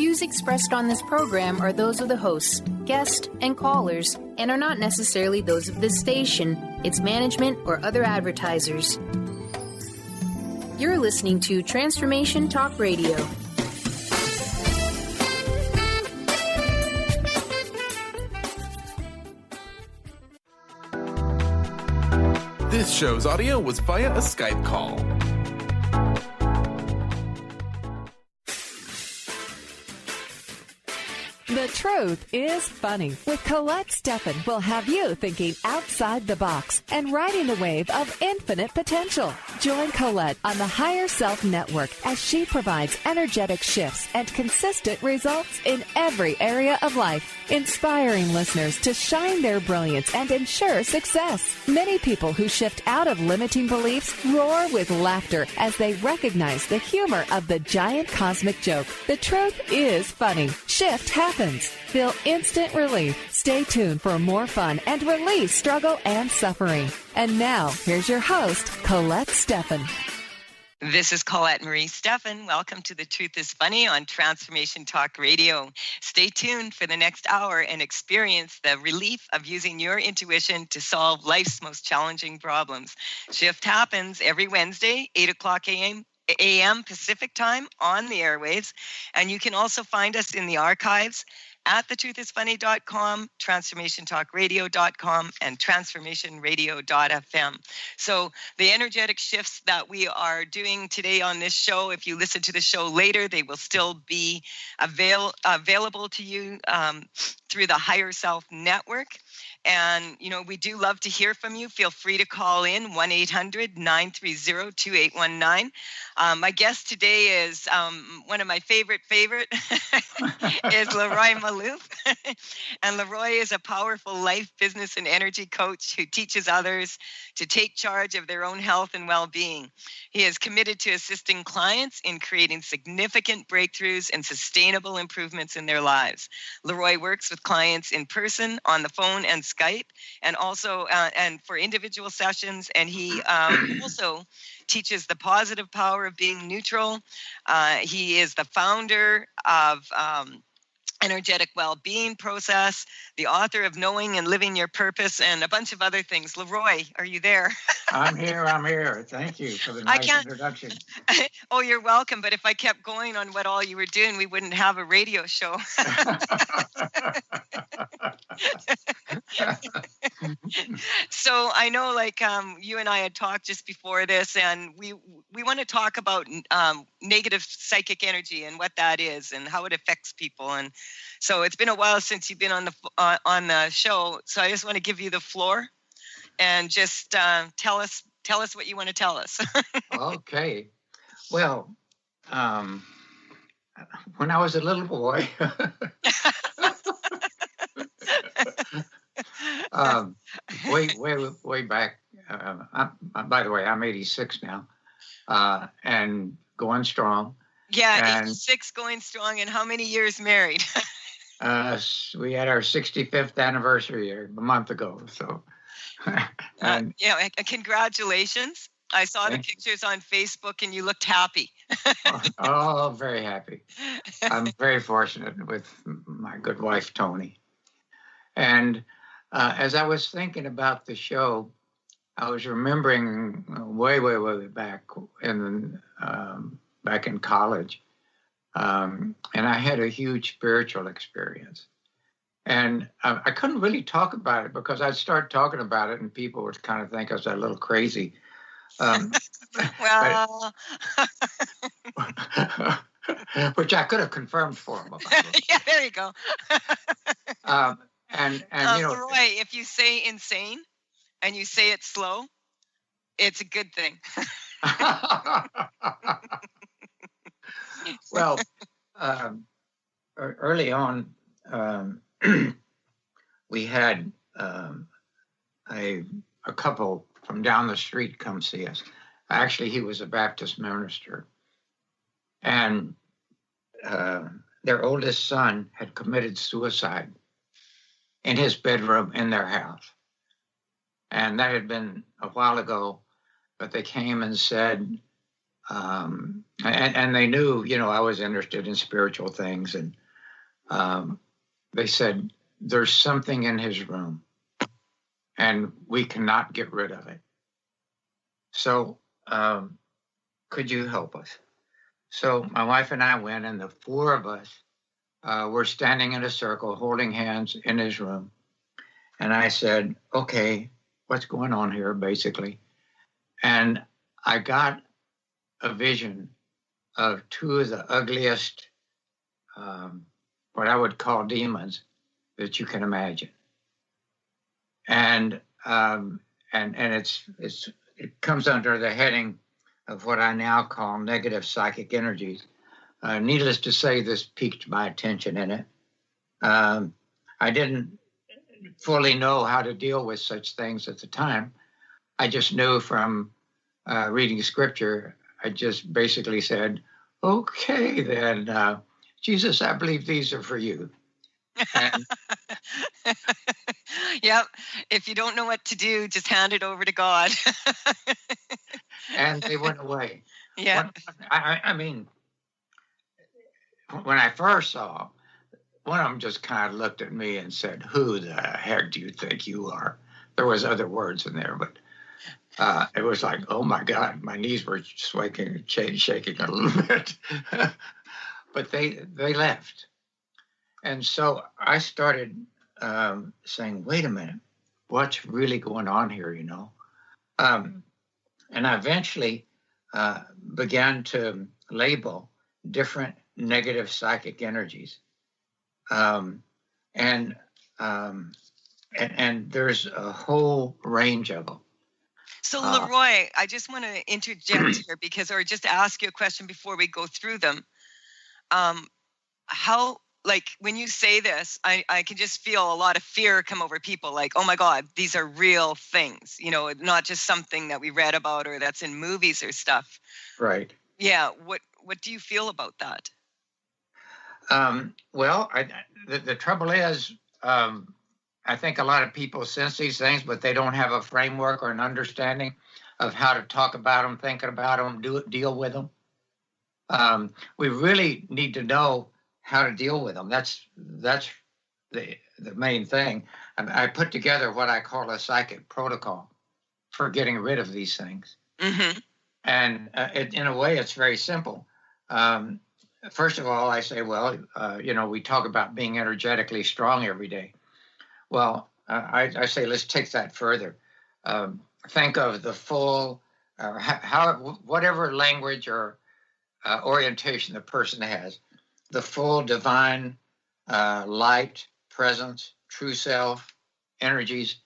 views expressed on this program are those of the hosts, guests, and callers, and are not necessarily those of this station, its management, or other advertisers. You're listening to Transformation Talk Radio. This show's audio was via a Skype call. The Truth is Funny with Colette Stefan will have you thinking outside the box and riding the wave of infinite potential. Join Colette on the Higher Self Network as she provides energetic shifts and consistent results in every area of life, inspiring listeners to shine their brilliance and ensure success. Many people who shift out of limiting beliefs roar with laughter as they recognize the humor of the giant cosmic joke. The truth is funny. Shift happens. Feel instant relief. Stay tuned for more fun and release struggle and suffering. And now, here's your host, Colette Stefan. This is Colette Marie Stefan. Welcome to The Truth is Funny on Transformation Talk Radio. Stay tuned for the next hour and experience the relief of using your intuition to solve life's most challenging problems. Shift happens every Wednesday, 8 o'clock a.m. Pacific time on the airwaves. And you can also find us in the archives at thetruthisfunny.com, transformationtalkradio.com, and transformationradio.fm. So the energetic shifts that we are doing today on this show, if you listen to the show later, they will still be available to you through the Higher Self Network. And, you know, we do love to hear from you. Feel free to call in 1-800-930-2819. My guest today is one of my favorite is Leroy Malouf. And Leroy is a powerful life, business, and energy coach who teaches others to take charge of their own health and well-being. He is committed to assisting clients in creating significant breakthroughs and sustainable improvements in their lives. Leroy works with clients in person, on the phone, and Skype, and also and for individual sessions. And he also teaches the positive power of being neutral. He is the founder of Energetic Well-Being Process, the author of Knowing and Living Your Purpose, and a bunch of other things. Leroy, are you there? I'm here. Thank you for the nice introduction. Oh, you're welcome. But if I kept going on what all you were doing, we wouldn't have a radio show. So I know, like, you and I had talked just before this, and we want to talk about negative psychic energy and what that is and how it affects people. And so it's been a while since you've been on the show. So I just want to give you the floor and just tell us what you want to tell us. Okay. Well, when I was a little boy, way back. By the way, I'm 86 now, and going strong. Yeah, 86, going strong. And how many years married? We had our 65th anniversary a month ago. So, congratulations. I saw the pictures on Facebook, and you looked happy. Oh, very happy. I'm very fortunate with my good wife, Tony. And as I was thinking about the show, I was remembering way back in college, and I had a huge spiritual experience. And I couldn't really talk about it because I'd start talking about it, and people would kind of think I was a little crazy. Well, which I could have confirmed for him. Yeah, there you go. And you know, Leroy, if you say insane and you say it slow, it's a good thing. Well, early on, we had a couple from down the street come see us. Actually, he was a Baptist minister, and their oldest son had committed suicide in his bedroom in their house. And that had been a while ago, but they came and said, And they knew, I was interested in spiritual things. And they said, there's something in his room and we cannot get rid of it. So could you help us? So my wife and I went, and the four of us were standing in a circle, holding hands in his room. And I said, okay, what's going on here, basically? And I got a vision of two of the ugliest, what I would call demons that you can imagine. And it comes under the heading of what I now call negative psychic energies. Needless to say, this piqued my attention in it. I didn't fully know how to deal with such things at the time. I just knew from reading scripture, I just basically said, okay, then, Jesus, I believe these are for you. And, yep. If you don't know what to do, just hand it over to God. and they went away. Yeah. I mean, when I first saw, one of them just kind of looked at me and said, who the heck do you think you are? There was other words in there, but it was like, oh my God, my knees were shaking a little bit. But they left. And so I started saying, wait a minute, what's really going on here, And I eventually began to label different negative psychic energies. And there's a whole range of them. So Leroy, I just want to interject here or just ask you a question before we go through them. How, like, when you say this, I can just feel a lot of fear come over people, like, oh my God, these are real things, not just something that we read about or that's in movies or stuff. Right. Yeah. What do you feel about that? Well, the trouble is, I think a lot of people sense these things, but they don't have a framework or an understanding of how to talk about them, think about them, deal with them. We really need to know how to deal with them. That's the main thing. I put together what I call a psychic protocol for getting rid of these things. Mm-hmm. And in a way, it's very simple. First of all, I say, well, we talk about being energetically strong every day. Well, I say, let's take that further. Think of the full, whatever language or orientation the person has, the full divine light, presence, true self, energies.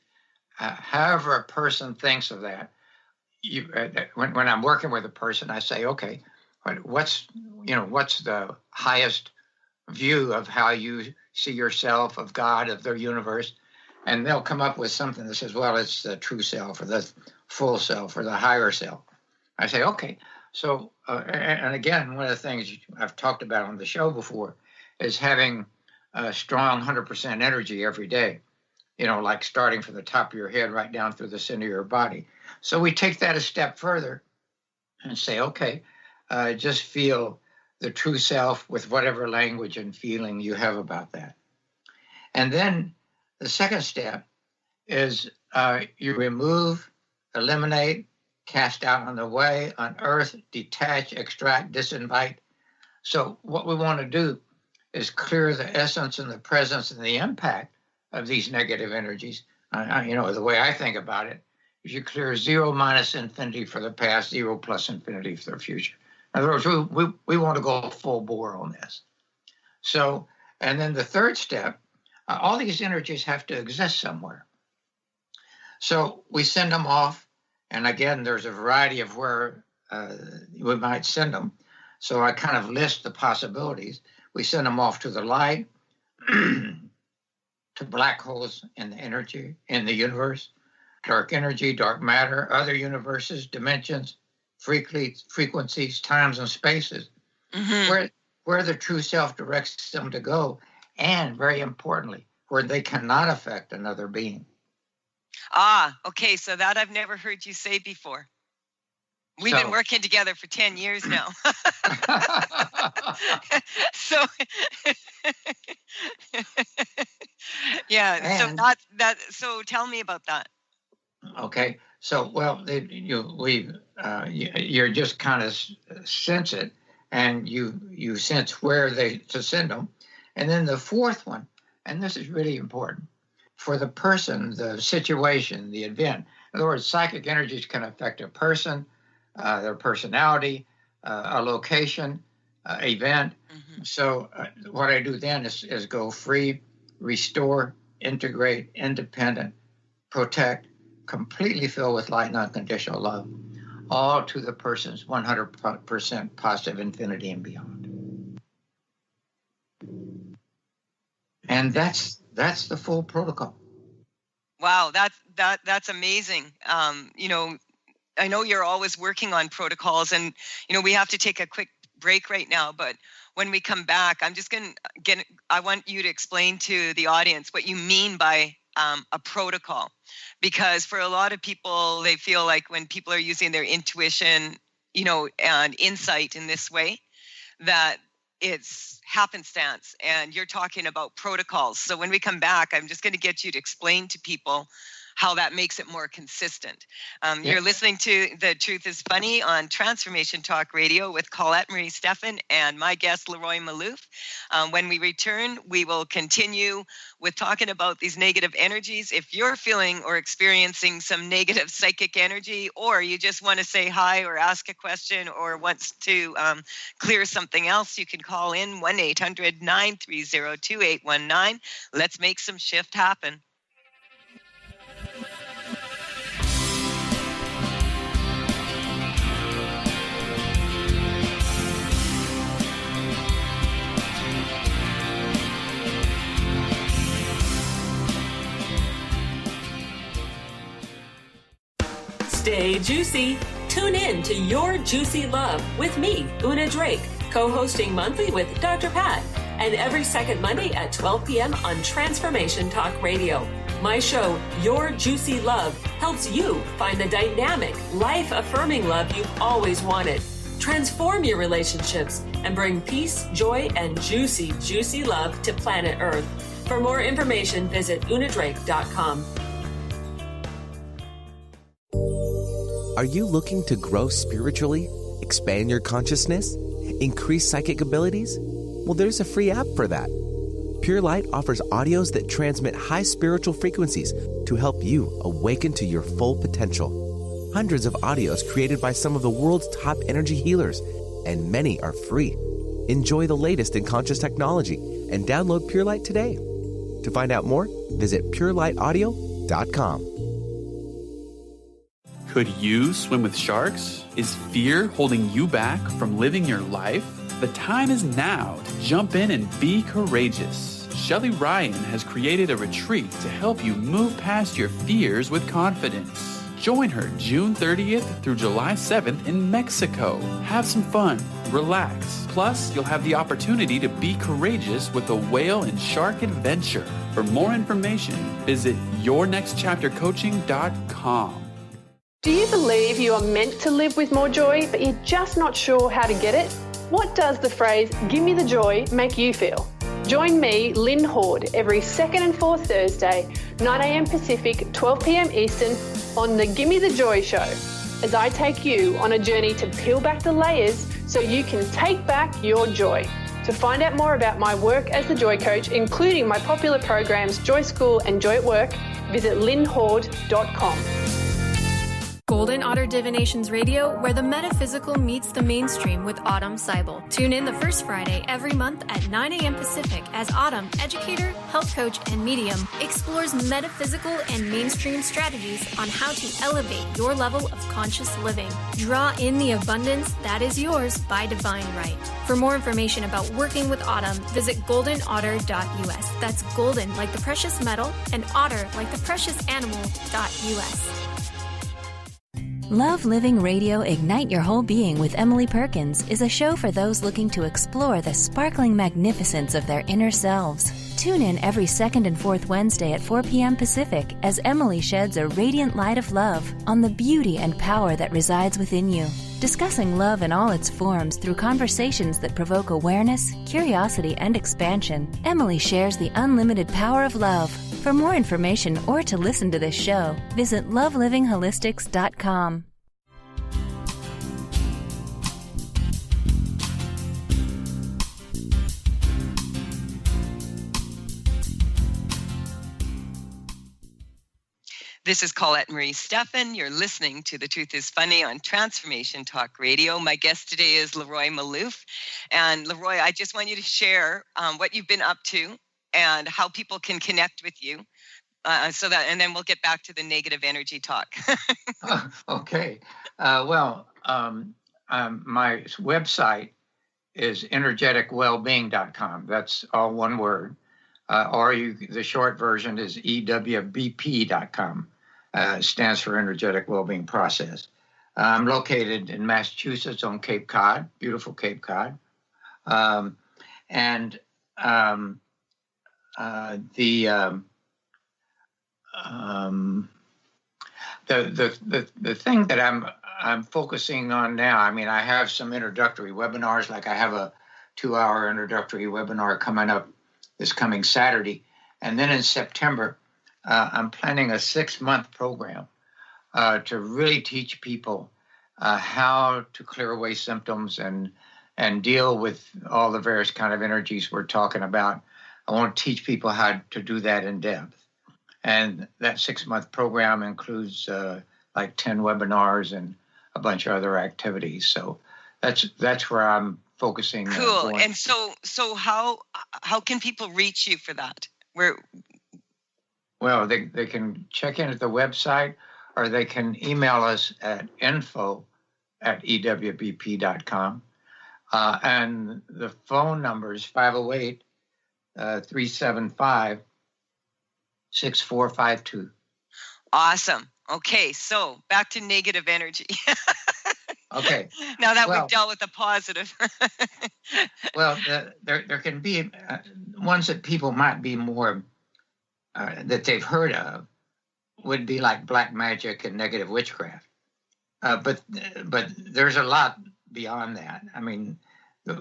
However a person thinks of that, when I'm working with a person, I say, okay, what's the highest view of how you see yourself, of God, of their universe? And they'll come up with something that says, well, it's the true self or the full self or the higher self. I say, okay. So, and again, one of the things I've talked about on the show before is having a strong 100% energy every day, like starting from the top of your head right down through the center of your body. So we take that a step further and say, okay, just feel the true self with whatever language and feeling you have about that. And then the second step is you remove, eliminate, cast out on the way, unearth, detach, extract, disinvite. So what we want to do is clear the essence and the presence and the impact of these negative energies. The way I think about it is you clear 0 minus infinity for the past, 0 plus infinity for the future. In other words, we want to go full bore on this. So, and then the third step, all these energies have to exist somewhere. So we send them off. And again, there's a variety of where we might send them. So I kind of list the possibilities. We send them off to the light, to black holes in the energy, in the universe, dark energy, dark matter, other universes, dimensions, frequencies, times, and spaces, mm-hmm. where the true self directs them to go, and very importantly, where they cannot affect another being. Ah, okay. So that I've never heard you say before. We've been working together for 10 years now. So, yeah. So so tell me about that. Okay. So, well, you're just kind of sense it, and you sense where to send them. And then the fourth one, and this is really important, for the person, the situation, the event. In other words, psychic energies can affect a person, their personality, a location, event. Mm-hmm. So what I do then is go free, restore, integrate, independent, protect, completely filled with light and unconditional love, all to the person's 100% positive infinity and beyond. And that's the full protocol. Wow, that's amazing. I know you're always working on protocols, and we have to take a quick break right now, but when we come back, I want you to explain to the audience what you mean by a protocol, because for a lot of people, they feel like when people are using their intuition, and insight in this way, that it's happenstance, and you're talking about protocols. So when we come back, I'm just going to get you to explain to people how that makes it more consistent. You're listening to The Truth is Funny on Transformation Talk Radio with Colette Marie Stefan and my guest, Leroy Maloof. When we return, we will continue with talking about these negative energies. If you're feeling or experiencing some negative psychic energy, or you just want to say hi or ask a question or wants to clear something else, you can call in 1-800-930-2819. Let's make some shift happen. Stay juicy. Tune in to Your Juicy Love with me, Una Drake, co-hosting monthly with Dr. Pat, and every second Monday at 12 p.m. on Transformation Talk Radio. My show, Your Juicy Love, helps you find the dynamic, life-affirming love you've always wanted. Transform your relationships and bring peace, joy, and juicy, juicy love to planet Earth. For more information, visit unadrake.com. Are you looking to grow spiritually, expand your consciousness, increase psychic abilities? Well, there's a free app for that. Pure Light offers audios that transmit high spiritual frequencies to help you awaken to your full potential. Hundreds of audios created by some of the world's top energy healers, and many are free. Enjoy the latest in conscious technology and download Pure Light today. To find out more, visit purelightaudio.com. Could you swim with sharks? Is fear holding you back from living your life? The time is now to jump in and be courageous. Shelly Ryan has created a retreat to help you move past your fears with confidence. Join her June 30th through July 7th in Mexico. Have some fun, relax. Plus, you'll have the opportunity to be courageous with a whale and shark adventure. For more information, visit yournextchaptercoaching.com. Do you believe you are meant to live with more joy, but you're just not sure how to get it? What does the phrase, "give me the joy," make you feel? Join me, Lynn Horde, every second and fourth Thursday, 9 a.m. Pacific, 12 p.m. Eastern, on the Gimme the Joy Show, as I take you on a journey to peel back the layers so you can take back your joy. To find out more about my work as the Joy Coach, including my popular programs Joy School and Joy at Work, visit lynnhorde.com. Golden Otter Divinations Radio, where the metaphysical meets the mainstream with Autumn Seibel. Tune in the first Friday every month at 9 a.m. Pacific as Autumn, educator, health coach, and medium, explores metaphysical and mainstream strategies on how to elevate your level of conscious living. Draw in the abundance that is yours by divine right. For more information about working with Autumn, visit goldenotter.us. That's golden like the precious metal and otter like the precious animal.us. Love Living Radio Ignite Your Whole Being with Emily Perkins is a show for those looking to explore the sparkling magnificence of their inner selves. Tune in every second and fourth Wednesday at 4 p.m. Pacific as Emily sheds a radiant light of love on the beauty and power that resides within you. Discussing love in all its forms through conversations that provoke awareness, curiosity, and expansion, Emily shares the unlimited power of love. For more information or to listen to this show, visit lovelivingholistics.com. This is Colette Marie Stefan. You're listening to The Truth is Funny on Transformation Talk Radio. My guest today is Leroy Maloof. And Leroy, I just want you to share what you've been up to and how people can connect with you. And then we'll get back to the negative energy talk. Okay. My website is energeticwellbeing.com. That's all one word. The short version is EWBP.com. Stands for Energetic Wellbeing Process. I'm located in Massachusetts on Cape Cod, beautiful Cape Cod. The thing that I'm focusing on now, I mean, I have some introductory webinars, like I have a 2-hour introductory webinar coming up this coming Saturday. And then in September, I'm planning a 6-month program to really teach people how to clear away symptoms and deal with all the various kind of energies we're talking about. I want to teach people how to do that in depth. And that 6-month program includes like 10 webinars and a bunch of other activities. So that's where I'm focusing. Cool. And so how can people reach you for that? Well, they can check in at the website, or they can email us at info@ewbp.com. And the phone number is 508-375-6452. Awesome. Okay, so back to negative energy. Okay. Now that we've dealt with the positive. Well, there can be ones that people might be more that they've heard of would be like black magic and negative witchcraft. But there's a lot beyond that. I mean,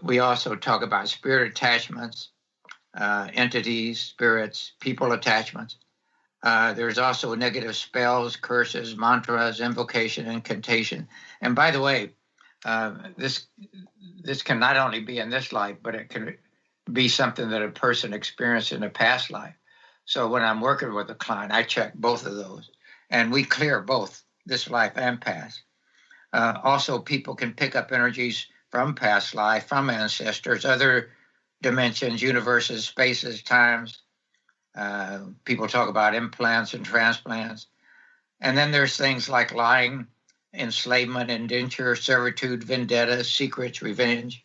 we also talk about spirit attachments, entities, spirits, people attachments. There's also negative spells, curses, mantras, invocation, incantation. And by the way, this can not only be in this life, but it can be something that a person experienced in a past life. So when I'm working with a client, I check both of those, and we clear both this life and past. Also, people can pick up energies from past life, from ancestors, other dimensions, universes, spaces, times. People talk about implants and transplants. And then there's things like lying, enslavement, indenture, servitude, vendetta, secrets, revenge.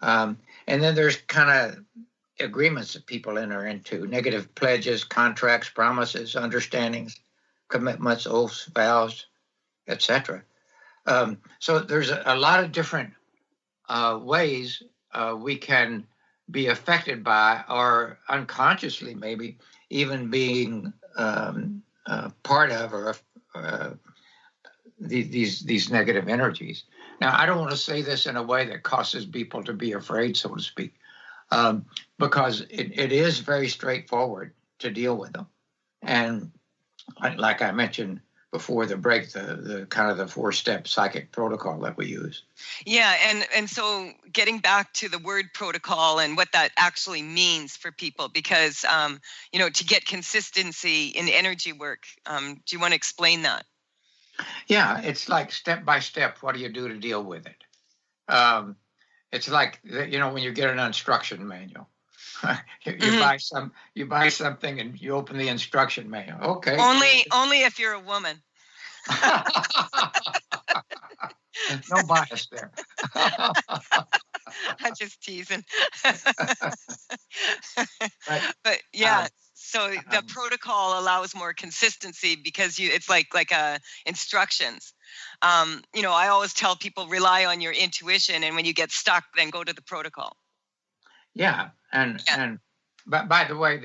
And then there's kind of agreements that people enter into, negative pledges, contracts, promises, understandings, commitments, oaths, vows, etc. So there's a lot of different ways we can be affected by, or unconsciously maybe even being part of, or these negative energies. Now, I don't want to say this in a way that causes people to be afraid, so to speak, because it is very straightforward to deal with them. And like I mentioned before the break, the kind of the 4-step psychic protocol that we use. Yeah, and so getting back to the word protocol and what that actually means for people, because to get consistency in energy work, do you want to explain that? Yeah, it's like step by step. What do you do to deal with it? It's like when you get an instruction manual. You buy something and you open the instruction manual. Okay. Only if you're a woman. No bias there. I'm just teasing. But yeah, so the protocol allows more consistency because it's like instructions. I always tell people rely on your intuition, and when you get stuck, then go to the protocol. Yeah, and But by the way,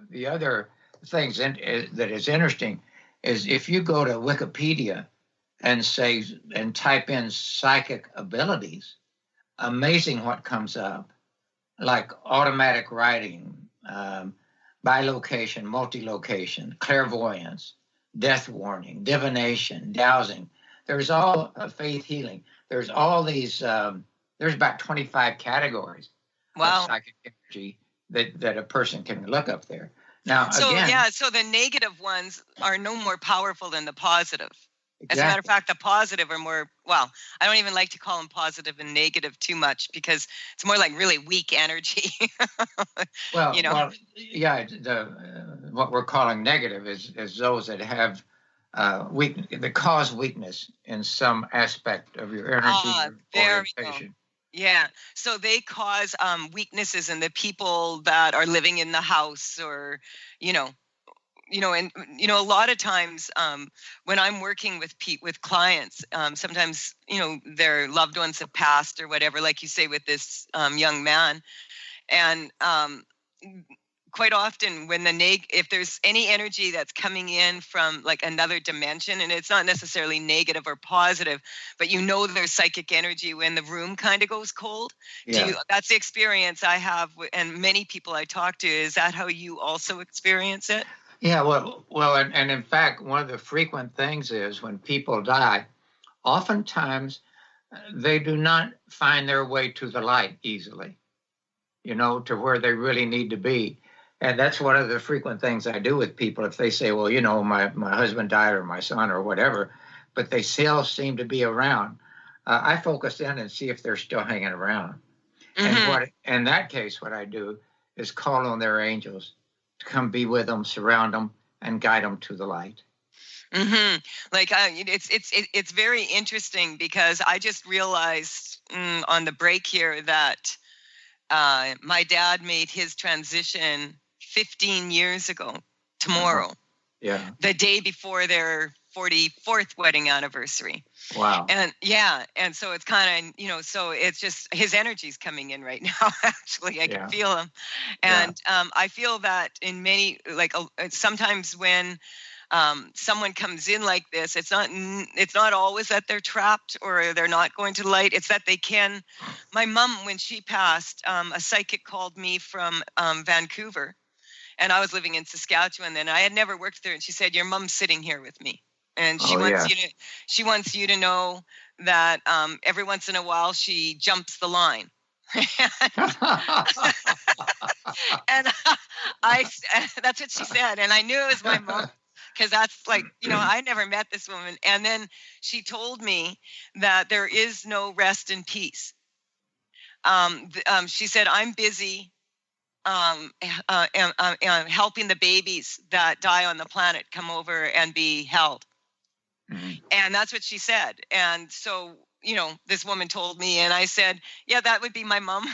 the other things that is interesting is if you go to Wikipedia and type in psychic abilities, amazing what comes up, like automatic writing, bilocation, multi-location, clairvoyance, death warning, divination, dowsing. There's all faith healing. There's all these. There's about 25 categories of psychic energy that a person can look up there. Now, so again, so the negative ones are no more powerful than the positive. Exactly. As a matter of fact, the positive are more, well, I don't even like to call them positive and negative too much because it's more like really weak energy. well, you know? Well, yeah, what we're calling negative is those that have that cause weakness in some aspect of your energy orientation. Yeah, so they cause weaknesses in the people that are living in the house, or and a lot of times when I'm working with clients, sometimes their loved ones have passed or whatever, like you say with this young man, and quite often when if there's any energy that's coming in from like another dimension, and it's not necessarily negative or positive, but there's psychic energy when the room kind of goes cold. Yeah. That's the experience I have, and many people I talk to. Is that how you also experience it? Yeah, well, and in fact, one of the frequent things is when people die, oftentimes they do not find their way to the light easily, to where they really need to be. And that's one of the frequent things I do with people. If they say, well, my husband died or my son or whatever, but they still seem to be around, I focus in and see if they're still hanging around. Mm-hmm. And in that case, what I do is call on their angels to come be with them, surround them, and guide them to the light. Mm-hmm. Like it's very interesting because I just realized on the break here that my dad made his transition 15 years ago tomorrow. Yeah. The day before their 44th wedding anniversary. Wow. And so it's kind of, so it's just his energy's coming in right now. Actually, I can feel him. And I feel that in many, like sometimes when someone comes in like this, it's not always that they're trapped or they're not going to the light. It's that they can. My mom, when she passed, a psychic called me from Vancouver, and I was living in Saskatchewan then. I had never worked there, and she said, "Your mom's sitting here with me." And she wants you to know that every once in a while she jumps the line. And that's what she said. And I knew it was my mom because that's like, I never met this woman. And then she told me that there is no rest in peace. She said, I'm busy helping the babies that die on the planet come over and be held. Mm-hmm. And that's what she said. And so, this woman told me, and I said, yeah, that would be my mom,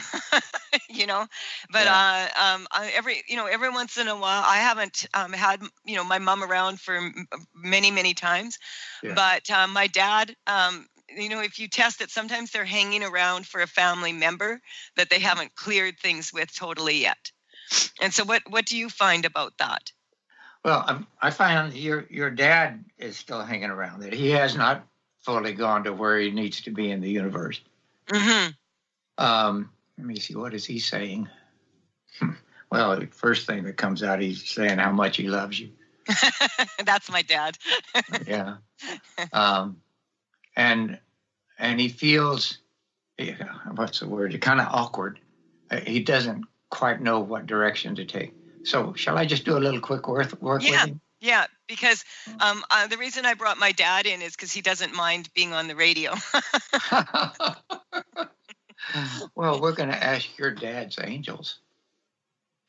but every once in a while, I haven't had, my mom around for many, many times, but my dad, if you test it, sometimes they're hanging around for a family member that they haven't cleared things with totally yet. And so what do you find about that? Well, I find your dad is still hanging around, that he has not fully gone to where he needs to be in the universe. Mm-hmm. Let me see, what is he saying? Well, the first thing that comes out, he's saying how much he loves you. That's my dad. Yeah. And he feels, what's the word? Kind of awkward. He doesn't quite know what direction to take. So shall I just do a little quick work with him? Yeah, because the reason I brought my dad in is because he doesn't mind being on the radio. Well, we're going to ask your dad's angels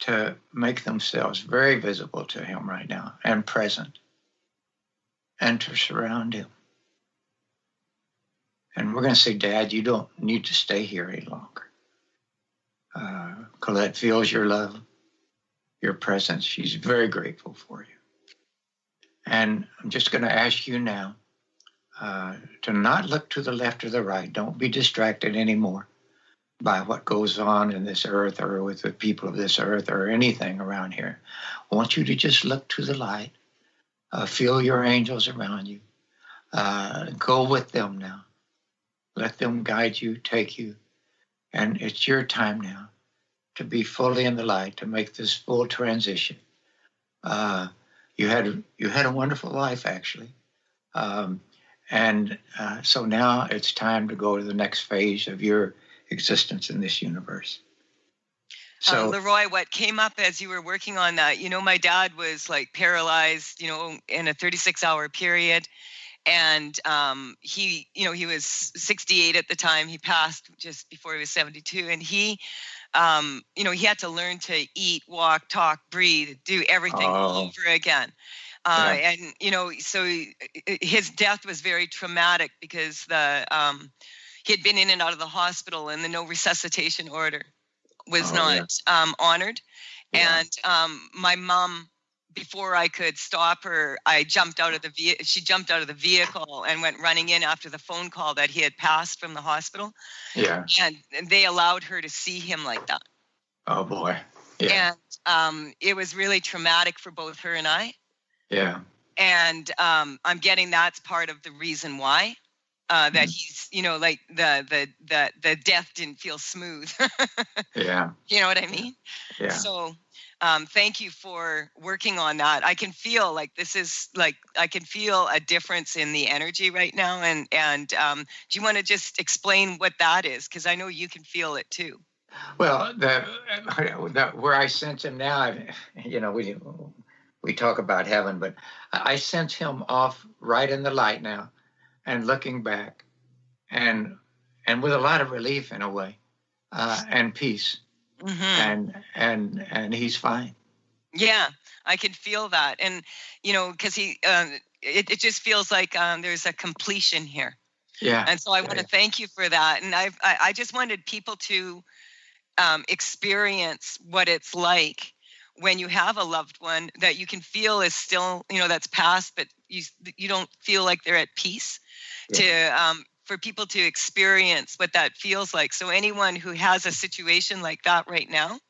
to make themselves very visible to him right now and present, and to surround him. And we're going to say, Dad, you don't need to stay here any longer. Colette feels your love, your presence. She's very grateful for you. And I'm just going to ask you now to not look to the left or the right. Don't be distracted anymore. by what goes on in this earth or with the people of this earth or anything around here. I want you to just look to the light, feel your angels around you, go with them now. Let them guide you, take you. And it's your time now to be fully in the light, to make this full transition. You had a wonderful life, actually. So now it's time to go to the next phase of your existence in this universe. So, Leroy, what came up as you were working on that, my dad was like paralyzed, in a 36-hour period. And he was 68 at the time. He passed just before he was 72. And he had to learn to eat, walk, talk, breathe, do everything all over again. And, so his death was very traumatic because he had been in and out of the hospital and the no resuscitation order was not honored. Yeah. And my mom, before I could stop her, she jumped out of the vehicle and went running in after the phone call that he had passed from the hospital. Yeah. And they allowed her to see him like that. Oh boy. Yeah. And it was really traumatic for both her and I. Yeah. And I'm getting that's part of the reason why that he's, like the death didn't feel smooth. Yeah. You know what I mean? Yeah. So thank you for working on that. I can feel like I can feel a difference in the energy right now. And do you want to just explain what that is? Because I know you can feel it too. Well, where I sense him now, we talk about heaven, but I sense him off right in the light now and looking back and with a lot of relief in a way, and peace. Mm-hmm. And he's fine. Yeah, I can feel that. And, because it just feels like there's a completion here. Yeah. And so I want to thank you for that. And I just wanted people to experience what it's like when you have a loved one that you can feel is still, that's past, but you don't feel like they're at peace. Yeah. For people to experience what that feels like. So anyone who has a situation like that right now,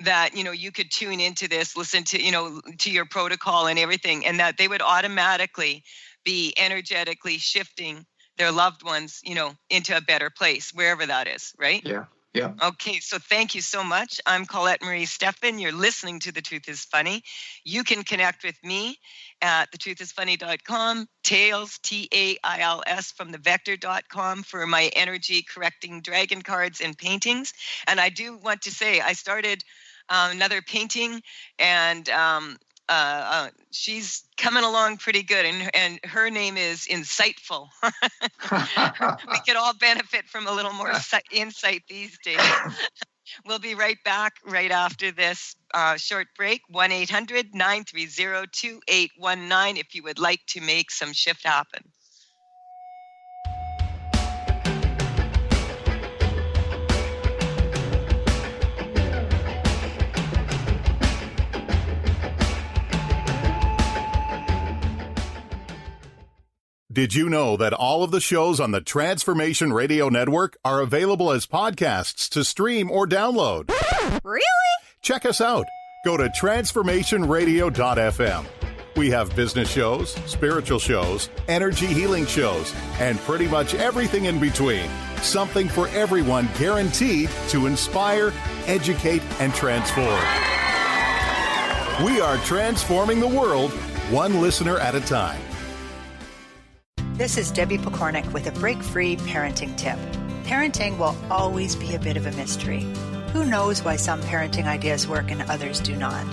that, you could tune into this, listen to, to your protocol and everything, and that they would automatically be energetically shifting their loved ones, into a better place, wherever that is, right? Yeah. Yeah. Okay, so thank you so much. I'm Colette Marie Stefan. You're listening to The Truth is Funny. You can connect with me at thetruthisfunny.com, Tails, Tails, from thevector.com for my energy correcting dragon cards and paintings. And I do want to say I started another painting, and she's coming along pretty good, and her name is Insightful. We could all benefit from a little more insight these days. We'll be right back right after this short break. 1-800-930-2819 if you would like to make some shift happen. Did you know that all of the shows on the Transformation Radio Network are available as podcasts to stream or download? Really? Check us out. Go to transformationradio.fm. We have business shows, spiritual shows, energy healing shows, and pretty much everything in between. Something for everyone, guaranteed to inspire, educate, and transform. We are transforming the world, one listener at a time. This is Debbie Pokornik with a break-free parenting tip. Parenting will always be a bit of a mystery. Who knows why some parenting ideas work and others do not?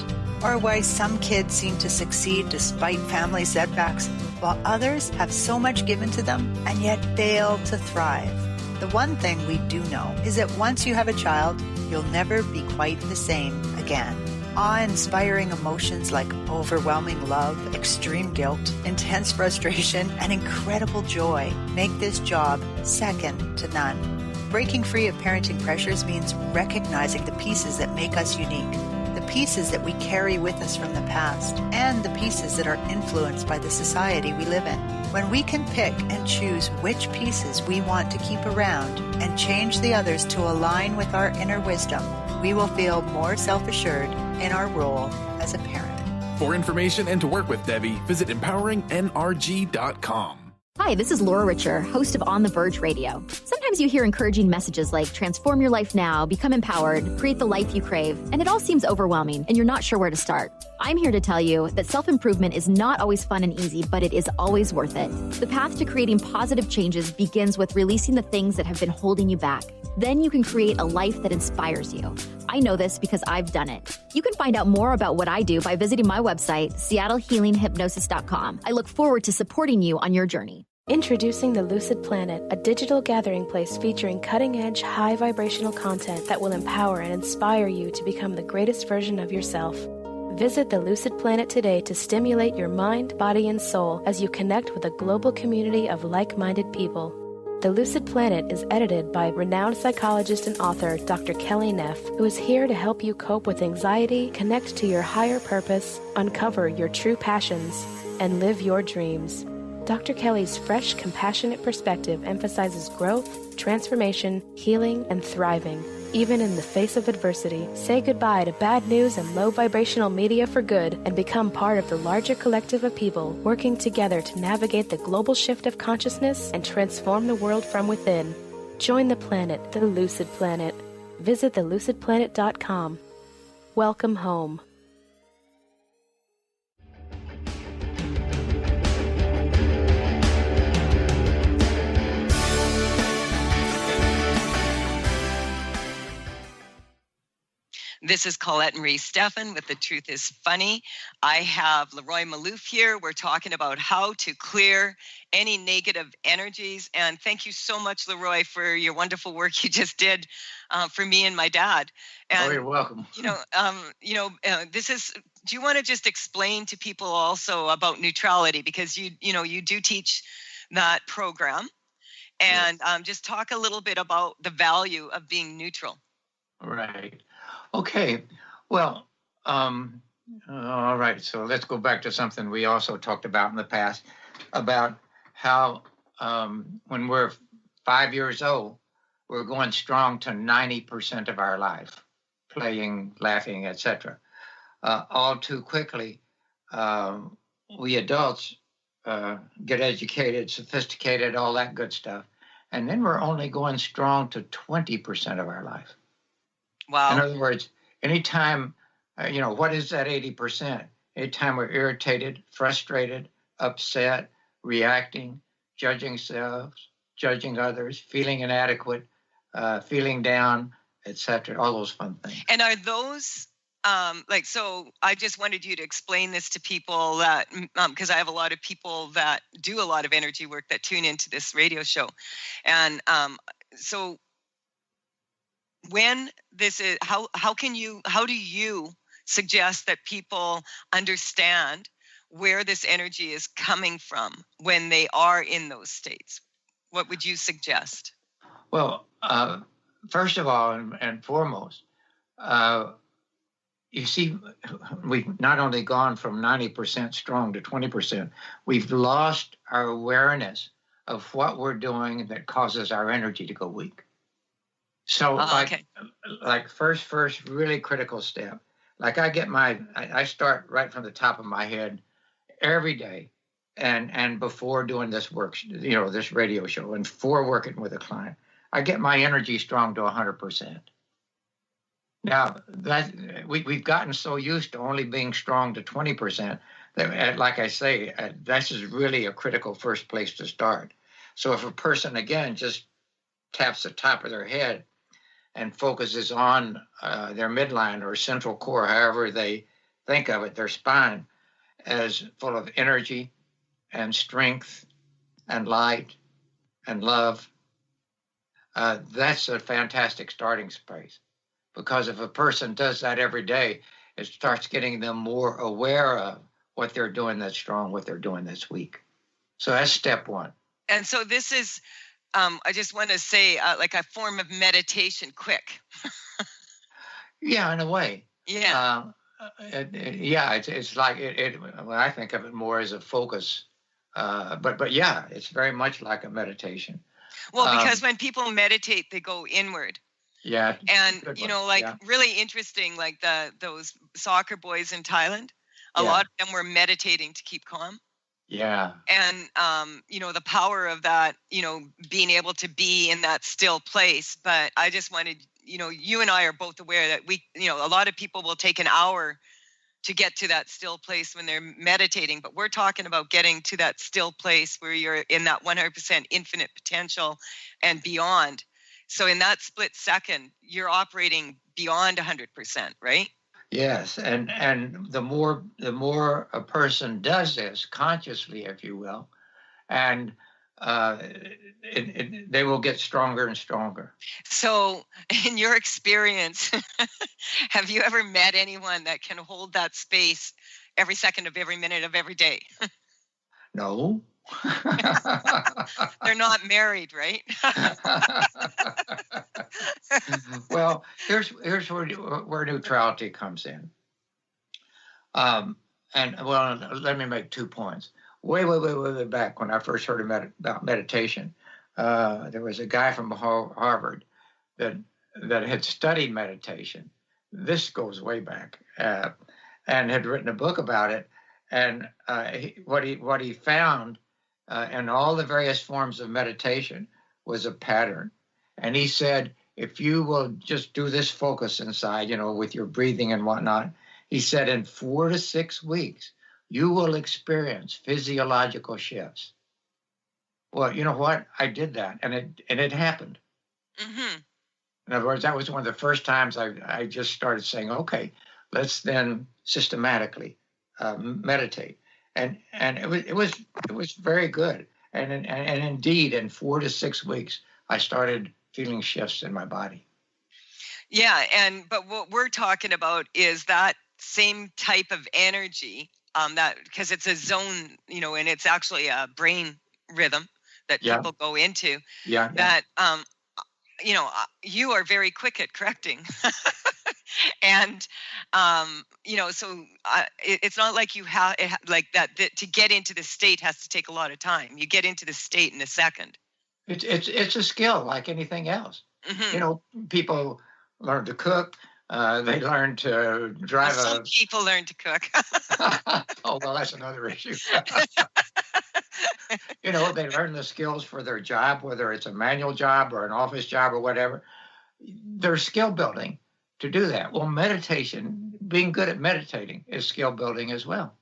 Or why some kids seem to succeed despite family setbacks, while others have so much given to them and yet fail to thrive. The one thing we do know is that once you have a child, you'll never be quite the same again. Awe-inspiring emotions like overwhelming love, extreme guilt, intense frustration, and incredible joy make this job second to none. Breaking free of parenting pressures means recognizing the pieces that make us unique, the pieces that we carry with us from the past, and the pieces that are influenced by the society we live in. When we can pick and choose which pieces we want to keep around and change the others to align with our inner wisdom, we will feel more self-assured in our role as a parent. For information and to work with Debbie, visit empoweringnrg.com. Hi, this is Laura Richer, host of On the Verge Radio. Sometimes you hear encouraging messages like transform your life now, become empowered, create the life you crave, and it all seems overwhelming and you're not sure where to start. I'm here to tell you that self-improvement is not always fun and easy, but it is always worth it. The path to creating positive changes begins with releasing the things that have been holding you back. Then you can create a life that inspires you. I know this because I've done it. You can find out more about what I do by visiting my website, seattlehealinghypnosis.com. I look forward to supporting you on your journey. Introducing the Lucid Planet, a digital gathering place featuring cutting-edge, high-vibrational content that will empower and inspire you to become the greatest version of yourself. Visit the Lucid Planet today to stimulate your mind, body, and soul as you connect with a global community of like-minded people. The Lucid Planet is edited by renowned psychologist and author Dr. Kelly Neff, who is here to help you cope with anxiety, connect to your higher purpose, uncover your true passions, and live your dreams. Dr. Kelly's fresh, compassionate perspective emphasizes growth, transformation, healing, and thriving. Even in the face of adversity, say goodbye to bad news and low vibrational media for good and become part of the larger collective of people working together to navigate the global shift of consciousness and transform the world from within. Join the planet, the Lucid Planet. Visit thelucidplanet.com. Welcome home. This is Colette Marie Stefan with The Truth is Funny. I have Leroy Malouf here. We're talking about how to clear any negative energies. And thank you so much, Leroy, for your wonderful work you just did for me and my dad. And, you're welcome. This is. Do you want to just explain to people also about neutrality, because you do teach that program, and just talk a little bit about the value of being neutral. Right. Okay. Well, all right. So let's go back to something we also talked about in the past about how when we're 5 years old, we're going strong to 90% of our life, playing, laughing, etc. All too quickly, we adults get educated, sophisticated, all that good stuff. And then we're only going strong to 20% of our life. Wow. In other words, anytime, what is that 80%? Anytime we're irritated, frustrated, upset, reacting, judging ourselves, judging others, feeling inadequate, feeling down, etc., all those fun things. And are those, so I just wanted you to explain this to people that, because I have a lot of people that do a lot of energy work that tune into this radio show. And so when this is, how do you suggest that people understand where this energy is coming from when they are in those states? What would you suggest? Well, first of all and foremost, you see, we've not only gone from 90% strong to 20%, we've lost our awareness of what we're doing that causes our energy to go weak. So like first really critical step, like I start right from the top of my head every day and before doing this work, this radio show and before working with a client, I get my energy strong to 100%. Now that we've gotten so used to only being strong to 20% that, like I say, this is really a critical first place to start. So if a person again just taps the top of their head and focuses on their midline or central core, however they think of it, their spine, as full of energy and strength and light and love, that's a fantastic starting space. Because if a person does that every day, it starts getting them more aware of what they're doing that's strong, what they're doing that's weak. So that's step one. And so this is, I just want to say, like a form of meditation, quick. Yeah, in a way. Yeah. It's like well, I think of it more as a focus But yeah, it's very much like a meditation. Well, because when people meditate, they go inward. Yeah. And, really interesting, like those soccer boys in Thailand, a lot of them were meditating to keep calm. Yeah. And, the power of that, being able to be in that still place. But I just wanted, you and I are both aware that a lot of people will take an hour to get to that still place when they're meditating. But we're talking about getting to that still place where you're in that 100% infinite potential and beyond. So in that split second, you're operating beyond 100%, right? Yes, and the more a person does this consciously, if you will, and they will get stronger and stronger. So, in your experience, have you ever met anyone that can hold that space every second of every minute of every day? No. They're not married, right? Well, here's where neutrality comes in. Let me make 2 points. Way back when I first heard about meditation, there was a guy from Harvard that had studied meditation. This goes way back, and had written a book about it. And what he found in all the various forms of meditation was a pattern. And he said, if you will just do this focus inside, with your breathing and whatnot, he said in 4 to 6 weeks, you will experience physiological shifts. Well, you know what? I did that, and it happened. Mm-hmm. In other words, that was one of the first times I just started saying, okay, let's then systematically meditate, and it was very good, and indeed in 4 to 6 weeks I started feeling shifts in my body. Yeah, but what we're talking about is that same type of energy, that because it's a zone, and it's actually a brain rhythm that people go into. Yeah. That you are very quick at correcting. And so it's not like you have like that to get into the state has to take a lot of time. You get into the state in a second. It's a skill like anything else. Mm-hmm. People learn to cook. They learn to drive. Some people learn to cook. Oh, well, that's another issue. They learn the skills for their job, whether it's a manual job or an office job or whatever. They're skill building to do that. Well, meditation, being good at meditating, is skill building as well.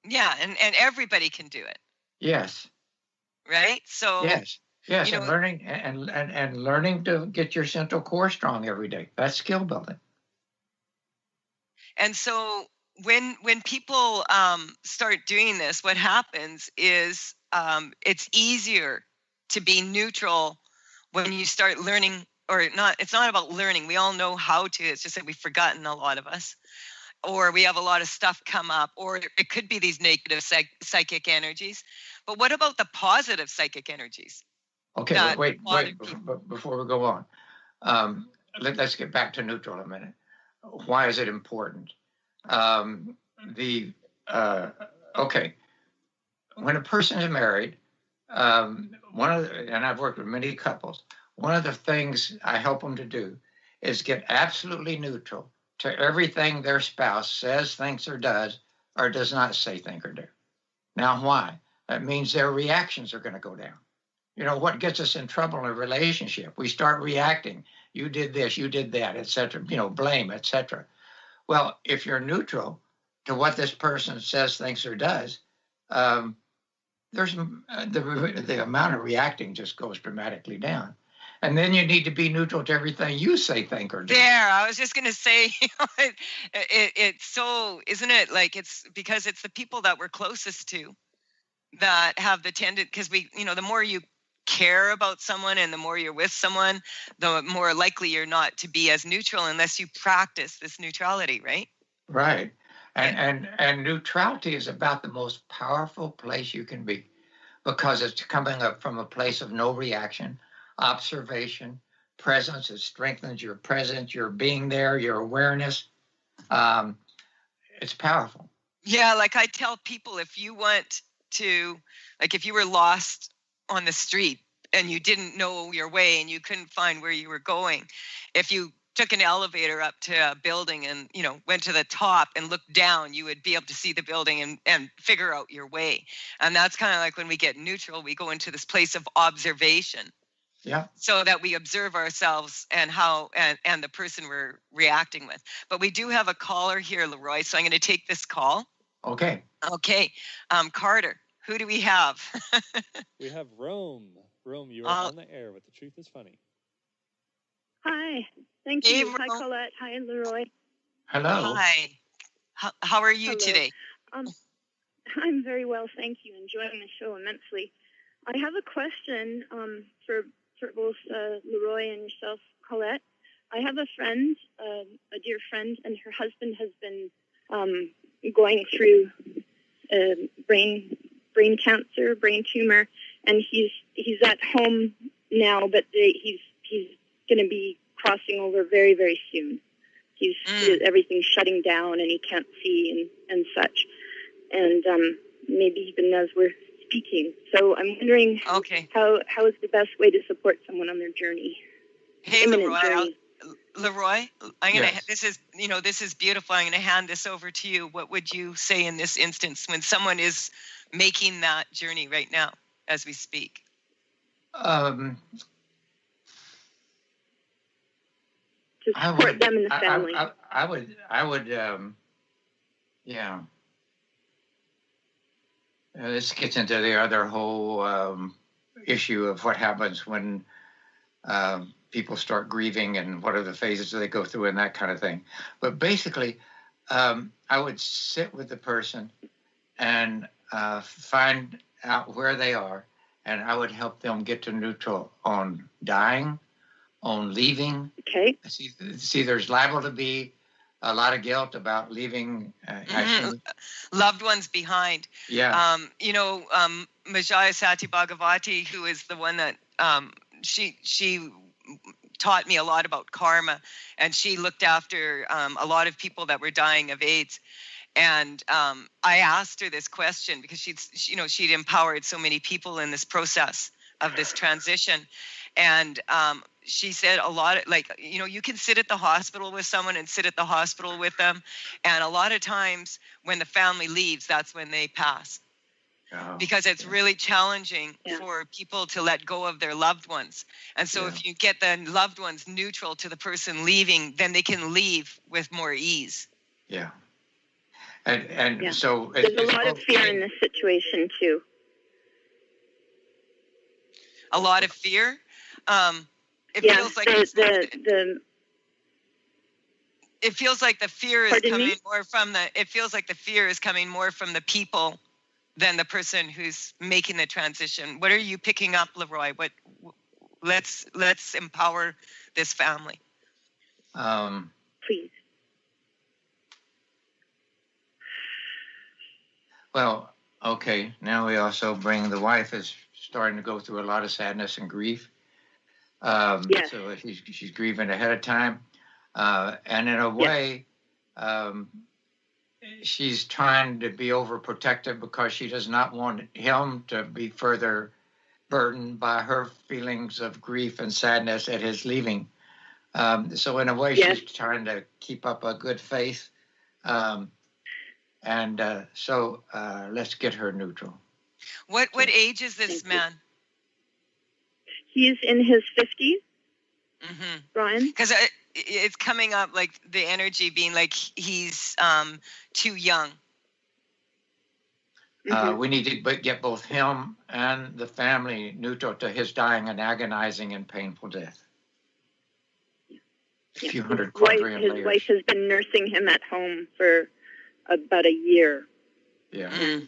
Yeah, and everybody can do it. Yes. Right? So yes, and learning and learning to get your central core strong every day. That's skill building. And so when people start doing this, what happens is it's easier to be neutral when you start learning, or not. It's not about learning. We all know how to. It's just that we've forgotten, a lot of us, or we have a lot of stuff come up, or it could be these negative psychic energies. But what about the positive psychic energies? Okay, wait. Before we go on, let's get back to neutral a minute. Why is it important? Okay, when a person is married, and I've worked with many couples, one of the things I help them to do is get absolutely neutral to everything their spouse says, thinks, or does not say, think, or do. Now, why? That means their reactions are going to go down. What gets us in trouble in a relationship? We start reacting. You did this, you did that, etc. Blame, etc. Well, if you're neutral to what this person says, thinks, or does, there's the amount of reacting just goes dramatically down. And then you need to be neutral to everything you say, think, or do. There, I was just going to say, it's so, isn't it? Like, it's because it's the people that we're closest to that have the tendency, because the more you care about someone and the more you're with someone, the more likely you're not to be as neutral unless you practice this neutrality, right? Right. And neutrality is about the most powerful place you can be, because it's coming up from a place of no reaction, observation, presence. It strengthens your presence, your being there, your awareness. It's powerful. Yeah, like I tell people, if you want to, like, if you were lost on the street and you didn't know your way and you couldn't find where you were going, if you took an elevator up to a building and, you know, went to the top and looked down, you would be able to see the building and figure out your way. And that's kind of like when we get neutral, we go into this place of observation. Yeah. So that we observe ourselves and how and the person we're reacting with. But we do have a caller here, Leroy. So I'm going to take this call. Okay. Okay. Carter, who do we have? We have Rome. Rome, you are on the air with The Truth is Funny. Hi. Thank you. Hi, Colette. Hi, Leroy. Hello. Hi. How are you today? I'm very well, thank you. Enjoying the show immensely. I have a question for both Leroy and yourself, Colette. I have a friend, a dear friend, and her husband has been going through brain cancer, brain tumor, and he's at home now, but he's going to be crossing over very, very soon. Everything's shutting down, and he can't see and such. And maybe even as we're speaking. So I'm wondering how is the best way to support someone on their journey? Hey, Leroy, I'm gonna. Yes. This is beautiful. I'm gonna hand this over to you. What would you say in this instance when someone is making that journey right now as we speak? To support them and the family. I would. Yeah. This gets into the other whole issue of what happens when people start grieving and what are the phases they go through and that kind of thing. But basically, I would sit with the person and find out where they are, and I would help them get to neutral on dying, on leaving. Okay. See, there's liable to be a lot of guilt about leaving loved ones behind. Yeah. Majaya Sati Bhagavati, who is the one that she taught me a lot about karma, and she looked after a lot of people that were dying of AIDS. And I asked her this question because she'd empowered so many people in this process of this transition. And she said a lot of, you can sit at the hospital with someone and sit at the hospital with them. And a lot of times when the family leaves, that's when they pass. Because it's really challenging for people to let go of their loved ones. And so if you get the loved ones neutral to the person leaving, then they can leave with more ease. Yeah. And so there's a lot of fear in this situation too. A lot of fear. It feels like it feels like the fear is coming more from the. It feels like the fear is coming more from the people than the person who's making the transition. What are you picking up, Leroy? Let's empower this family. Please. Well, okay. Now we also bring the wife is starting to go through a lot of sadness and grief. So she's grieving ahead of time. And in a way, she's trying to be overprotective because she does not want him to be further burdened by her feelings of grief and sadness at his leaving. So in a way, she's trying to keep up a good faith. So let's get her neutral. What age is this man? He's in his 50s. Mm-hmm. Brian? Because it's coming up like the energy being like he's too young. We need to get both him and the family neutral to his dying and agonizing and painful death. A few hundred quadrillion layers. His wife has been nursing him at home for about a year. Yeah. Mm-hmm.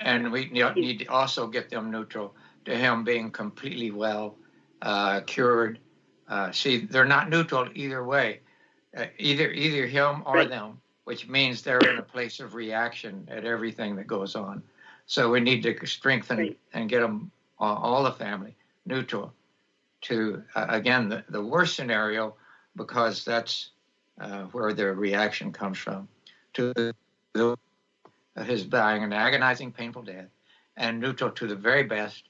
And we need to also get them neutral to him being completely well, cured. See, they're not neutral either way, either him or them, which means they're in a place of reaction at everything that goes on. So we need to strengthen and get them, all the family, neutral to, again, the worst scenario, because that's where their reaction comes from, to his dying and agonizing, painful death, and neutral to the very best,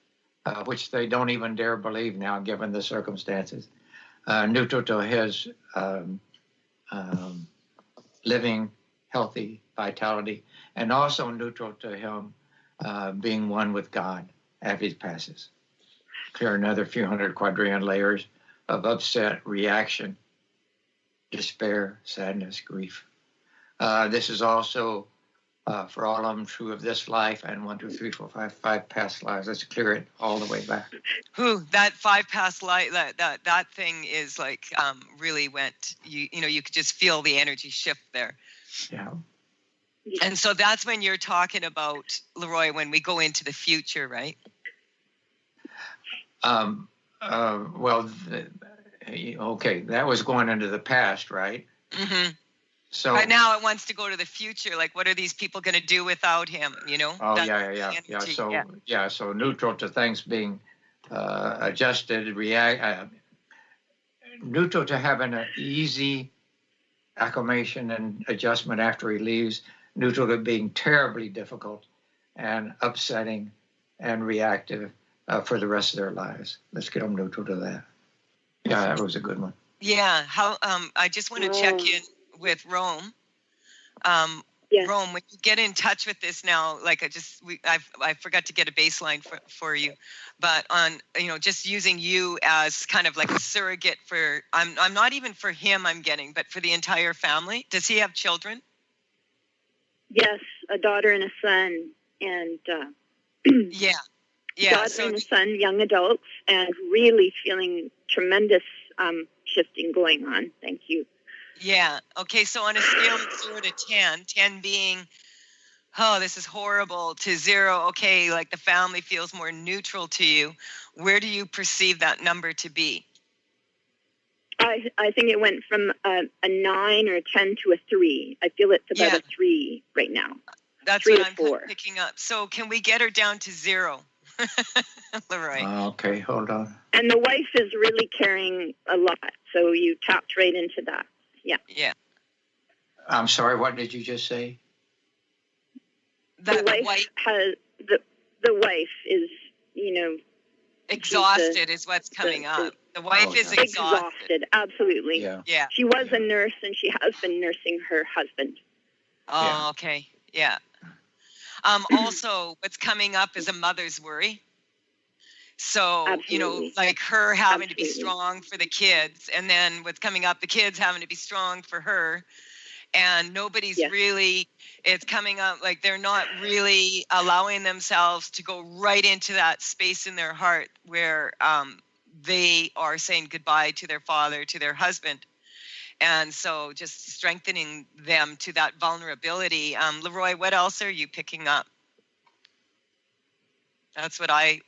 which they don't even dare believe now, given the circumstances. Neutral to his living healthy vitality, and also neutral to him being one with God as he passes. Clear another few hundred quadrillion layers of upset, reaction, despair, sadness, grief. This is also for all of them true of this life and 1, 2, 3, 4, 5 past lives. Let's clear it all the way back. That 5 past life, that thing is like really went. You know, you could just feel the energy shift there. Yeah. And so that's when you're talking about, Leroy, when we go into the future, right? Well, okay, that was going into the past, right? Mm-hmm. So, but now it wants to go to the future. Like, what are these people going to do without him? You know? Oh, yeah. So neutral to things being adjusted, neutral to having an easy acclimation and adjustment after he leaves, neutral to being terribly difficult and upsetting and reactive for the rest of their lives. Let's get them neutral to that. Yeah, that was a good one. Yeah. How? I just want to check in with Rome. Rome, when you get in touch with this now, like I forgot to get a baseline for you, but on, you know, just using you as kind of like a surrogate for, I'm not even for him I'm getting, but for the entire family. Does he have children? Yes, a daughter and a son, and yeah, daughter and a son, young adults, and really feeling tremendous shifting going on. Thank you. Yeah. Okay. So on a scale of 0 to 10, 10 being, oh, this is horrible, to 0, okay, like the family feels more neutral to you, where do you perceive that number to be? I think it went from a 9 or a 10 to a 3. I feel it's about a 3 right now. That's 3 what I'm 4. picking up. So can we get her down to 0? Leroy. Okay, hold on. And the wife is really carrying a lot, so you tapped right into that. Yeah. Yeah. I'm sorry, what did you just say? The wife is, you know, exhausted is what's coming up. The wife is exhausted. Absolutely. Yeah. She was a nurse, and she has been nursing her husband. Oh, okay. Yeah. Also, what's coming up is a mother's worry. So, you know, like her having to be strong for the kids, and then what's coming up, the kids having to be strong for her. And nobody's really, it's coming up like they're not really allowing themselves to go right into that space in their heart where they are saying goodbye to their father, to their husband. And so just strengthening them to that vulnerability. Leroy, what else are you picking up? That's what I'm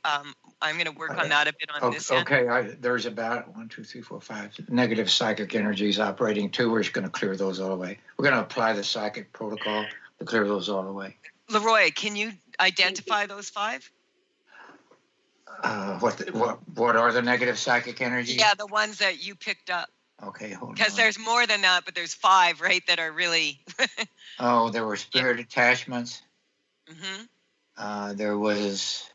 going to work on that a bit on this end. Okay, there's about 1, 2, 3, 4, 5 negative psychic energies operating too. We're just going to clear those all the way. We're going to apply the psychic protocol to clear those all the way. Leroy, can you identify those 5? What are the negative psychic energies? Yeah, the ones that you picked up. Okay, hold on. Because there's more than that, but there's 5, right, that are really... There were spirit attachments. Mm-hmm. There was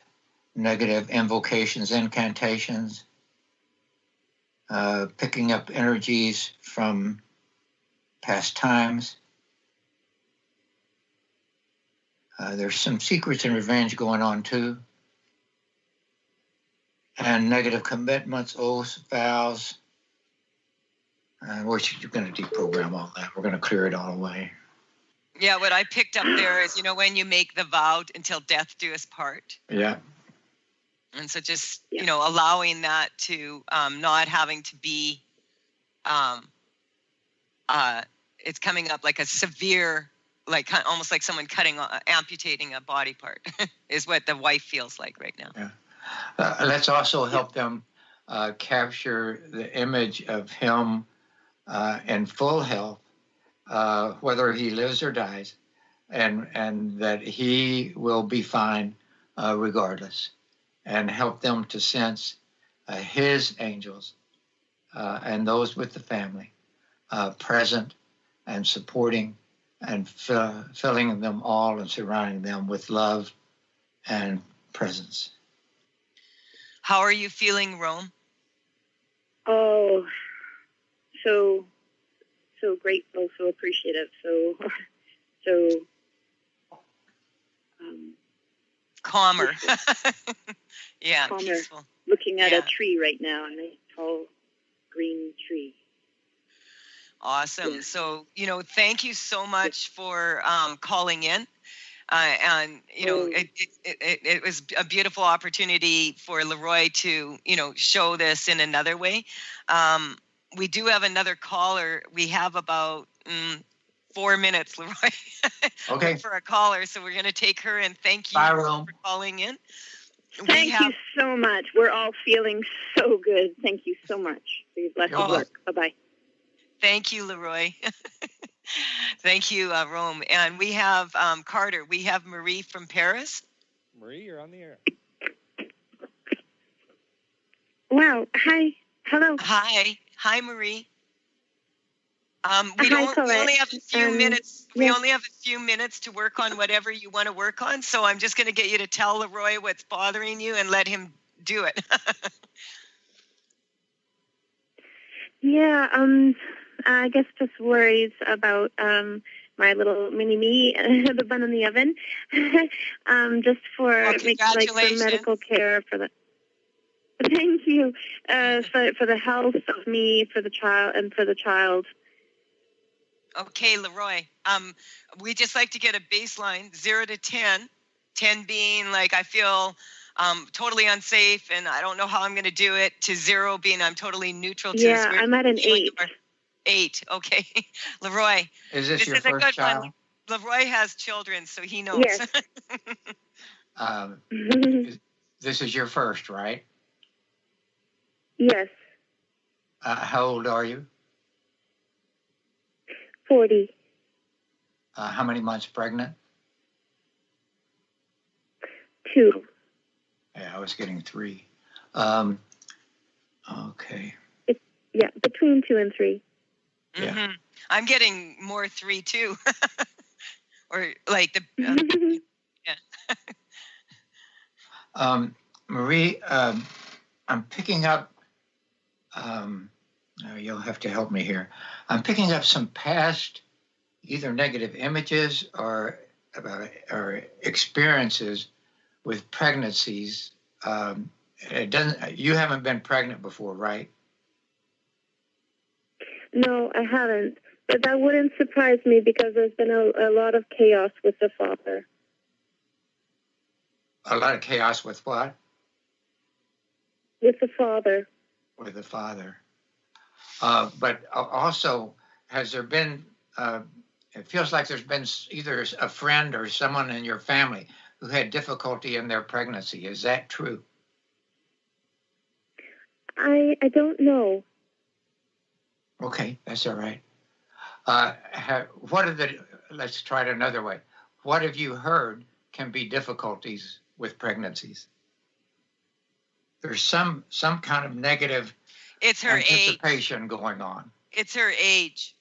negative invocations, incantations, picking up energies from past times. There's some secrets and revenge going on too. And negative commitments, oaths, vows. We're going to deprogram all that. We're going to clear it all away. Yeah, what I picked up there is, you know, when you make the vow until death do us part. Yeah. And so just, you know, allowing that to not having to be, it's coming up like a severe, like almost like someone amputating a body part is what the wife feels like right now. Yeah. Let's also help them capture the image of him in full health, whether he lives or dies, and that he will be fine regardless, and help them to sense his angels and those with the family present and supporting and filling them all and surrounding them with love and presence. How are you feeling, Rome? Oh, so grateful, so appreciative, so calmer. Yeah, calmer. peaceful. Looking at a tree right now, a nice tall green tree. Awesome. Yeah. So, thank you so much for calling in. And, it was a beautiful opportunity for Leroy to, show this in another way. We do have another caller. We have about 4 minutes, Leroy, Okay. for a caller. So we're going to take her, and thank you for calling in. Thank you so much. We're all feeling so good. Thank you so much for your blessed work. Bye-bye. Thank you, Leroy. Thank you, Rome. And we have Carter. We have Marie from Paris. Marie, you're on the air. Wow. Hi. Hello. Hi, Marie. We Hi, only have a few minutes. We yes. only have a few minutes to work on whatever you want to work on. So I'm just going to get you to tell Leroy what's bothering you and let him do it. Yeah. I guess just worries about my little mini me, the bun in the oven. Just for for medical care for the. Thank you. For the health of me, for the child, and for the child. Okay, Leroy. We just like to get a baseline, 0 to 10. 10 being like I feel totally unsafe and I don't know how I'm going to do it, to 0 being I'm totally neutral to this. Yeah, I'm at an 8. 8. Okay, Leroy. Is this your is first child? One. Leroy has children, so he knows. Yes. This is your first, right? Yes. How old are you? 40. How many months pregnant? 2. Yeah, I was getting 3. Okay. Between 2 and 3. Yeah. Mm-hmm. I'm getting more 3 too. Or like the yeah. Marie, I'm picking up. You'll have to help me here. I'm picking up some past, either negative images or experiences with pregnancies. It doesn't. You haven't been pregnant before, right? No, I haven't. But that wouldn't surprise me because there's been a lot of chaos with the father. A lot of chaos with what? With the father. With the father. But also, has there been, it feels like there's been either a friend or someone in your family who had difficulty in their pregnancy. Is that true? I don't know. Okay, that's all right. Let's try it another way. What have you heard can be difficulties with pregnancies? There's some kind of negative anticipation going on. It's her age.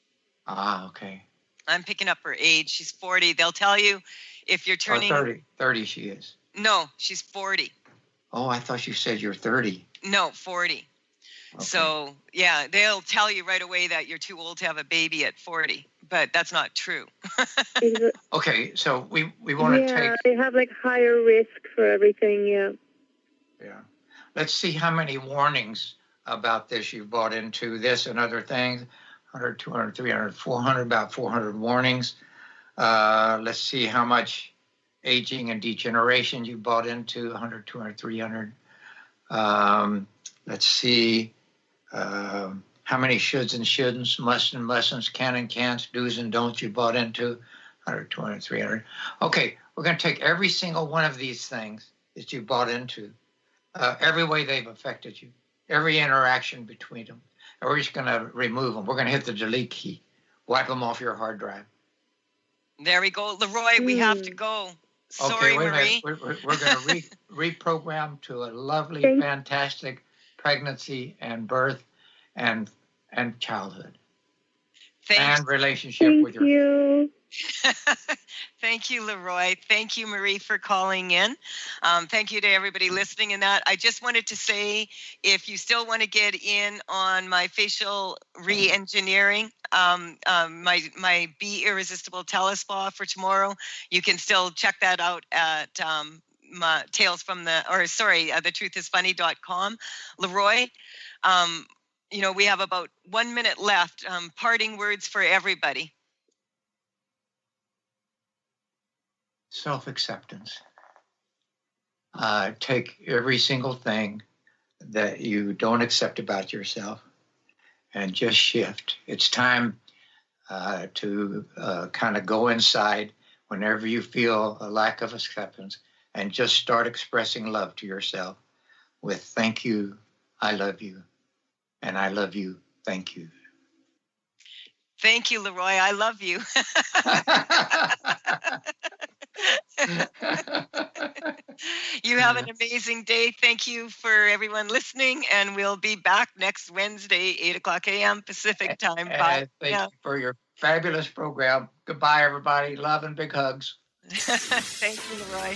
Ah, okay. I'm picking up her age. She's 40. They'll tell you if you're turning... 30. 30 she is. No, she's 40. Oh, I thought you said you're 30. No, 40. Okay. So, yeah, they'll tell you right away that you're too old to have a baby at 40, but that's not true. Okay, so we want to take... Yeah, they have like higher risk for everything, yeah. Yeah. Let's see how many warnings about this you've bought into, this and other things. 100, 200, 300, 400, about 400 warnings. Let's see how much aging and degeneration you bought into, 100, 200, 300. Let's see how many shoulds and shouldn'ts, musts and mustn'ts, can and can'ts, do's and don'ts you bought into, 100, 200, 300. Okay, we're going to take every single one of these things that you bought into, every way they've affected you, every interaction between them, and we're just going to remove them. We're going to hit the delete key, wipe them off your hard drive. There we go. Leroy, we have to go. Sorry, okay, Marie. We're going to reprogram to a lovely, fantastic pregnancy and birth and childhood. Thanks. And relationship with your... Thank you, Leroy. Thank you, Marie, for calling in. Thank you to everybody listening in that. I just wanted to say, if you still want to get in on my facial re-engineering, my Be Irresistible telespa for tomorrow, you can still check that out at thetruthисfunny.com. Leroy, we have about 1 minute left. Parting words for everybody. Self-acceptance. Take every single thing that you don't accept about yourself and just shift. It's time to kind of go inside whenever you feel a lack of acceptance and just start expressing love to yourself with thank you, I love you, and I love you, thank you. Thank you, Leroy. I love you. You have an amazing day. Thank you for everyone listening, and we'll be back next Wednesday, 8:00 a.m. Pacific time. Bye. Thank you for your fabulous program. Goodbye, everybody. Love and big hugs. Thank you, Leroy.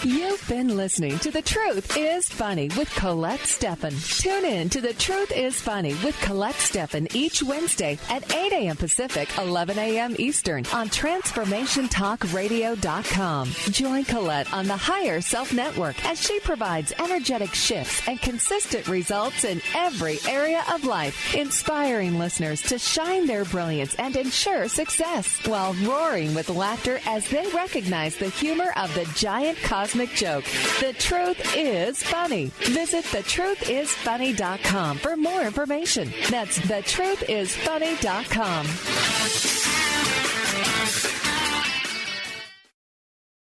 You've been listening to The Truth is Funny with Colette Stefan. Tune in to The Truth is Funny with Colette Stefan each Wednesday at 8 a.m. Pacific, 11 a.m. Eastern on TransformationTalkRadio.com. Join Colette on the Higher Self Network as she provides energetic shifts and consistent results in every area of life, inspiring listeners to shine their brilliance and ensure success while roaring with laughter as they recognize the humor of the giant cosmic joke. The Truth is Funny. Visit thetruthisfunny.com for more information. That's thetruthisfunny.com.